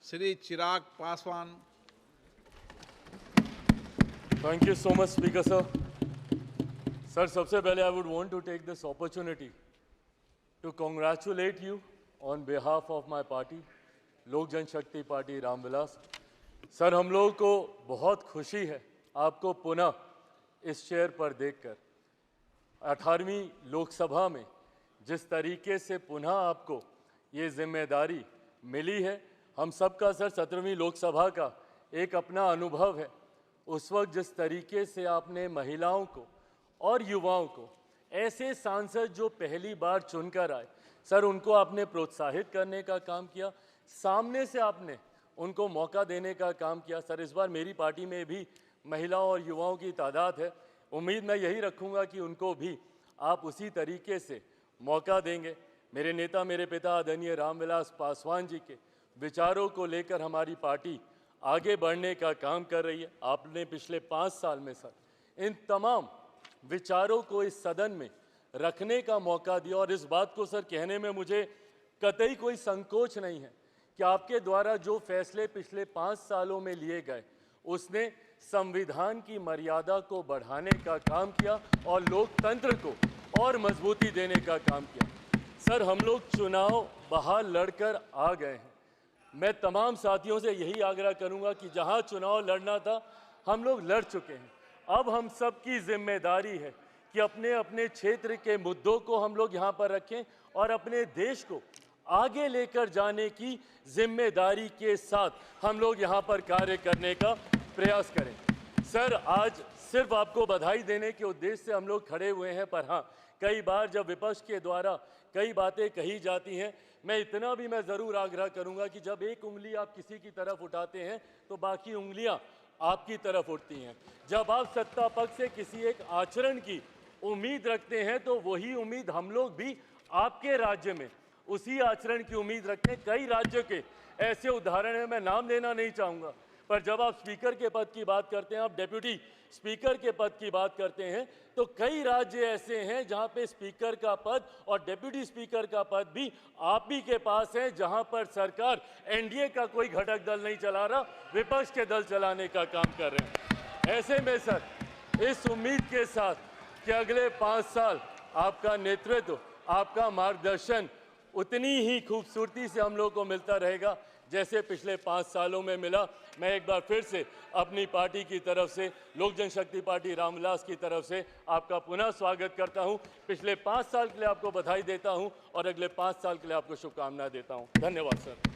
Shri Chirag Paswan. Thank you so much, Speaker sir. Sir, सबसे पहले I would want to take this opportunity to congratulate you on behalf of my party, लोक जनशक्ति party Ramvilas. Sir, हम लोगों को बहुत खुशी है आपको पुनः इस चेयर पर देखकर. 18वीं लोकसभा में जिस तरीके से पुनः आपको ये जिम्मेदारी मिली है, हम सबका सर 17वीं लोकसभा का एक अपना अनुभव है. उस वक्त जिस तरीके से आपने महिलाओं को और युवाओं को, ऐसे सांसद जो पहली बार चुनकर आए, सर उनको आपने प्रोत्साहित करने का काम किया, सामने से आपने उनको मौका देने का काम किया. सर, इस बार मेरी पार्टी में भी महिलाओं और युवाओं की तादाद है. उम्मीद मैं यही रखूंगा कि उनको भी आप उसी तरीके से मौका देंगे. मेरे नेता, मेरे पिता आदरणीय रामविलास पासवान जी के विचारों को लेकर हमारी पार्टी आगे बढ़ने का काम कर रही है. आपने पिछले 5 साल में सर इन तमाम विचारों को इस सदन में रखने का मौका दिया और इस बात को सर कहने में मुझे कतई कोई संकोच नहीं है कि आपके द्वारा जो फैसले पिछले 5 सालों में लिए गए, उसने संविधान की मर्यादा को बढ़ाने का काम किया और लोकतंत्र को और मजबूती देने का काम किया. सर, हम लोग चुनाव बाहर लड़कर आ गए हैं. मैं तमाम साथियों से यही आग्रह करूंगा कि जहां चुनाव लड़ना था, हम लोग लड़ चुके हैं. अब हम सब की जिम्मेदारी है कि अपने अपने क्षेत्र के मुद्दों को हम लोग यहाँ पर रखें और अपने देश को आगे लेकर जाने की जिम्मेदारी के साथ हम लोग यहाँ पर कार्य करने का प्रयास करें. सर, आज सिर्फ आपको बधाई देने के उद्देश्य से हम लोग खड़े हुए हैं, पर हाँ, कई बार जब विपक्ष के द्वारा कई बातें कही जाती हैं, मैं इतना भी मैं ज़रूर आग्रह करूंगा कि जब एक उंगली आप किसी की तरफ उठाते हैं तो बाकी उंगलियां आपकी तरफ उठती हैं. जब आप सत्ता पक्ष से किसी एक आचरण की उम्मीद रखते हैं तो वही उम्मीद हम लोग भी आपके राज्य में उसी आचरण की उम्मीद रखते हैं. कई राज्यों के ऐसे उदाहरण हैं, मैं नाम लेना नहीं चाहूँगा, पर जब आप स्पीकर के पद की बात करते हैं, आप डेप्यूटी स्पीकर के पद की बात करते हैं, तो कई राज्य ऐसे हैं जहां पे स्पीकर का पद और डेप्यूटी स्पीकर का पद भी आप ही के पास है, जहां पर सरकार एनडीए का कोई घटक दल नहीं चला रहा, विपक्ष के दल चलाने का काम कर रहे हैं. ऐसे में सर, इस उम्मीद के साथ कि अगले 5 साल आपका नेतृत्व, आपका मार्गदर्शन उतनी ही खूबसूरती से हम लोग को मिलता रहेगा जैसे पिछले 5 सालों में मिला. मैं एक बार फिर से अपनी पार्टी की तरफ से, लोक जनशक्ति पार्टी रामविलास की तरफ से आपका पुनः स्वागत करता हूं. पिछले 5 साल के लिए आपको बधाई देता हूं और अगले 5 साल के लिए आपको शुभकामनाएं देता हूं. धन्यवाद सर.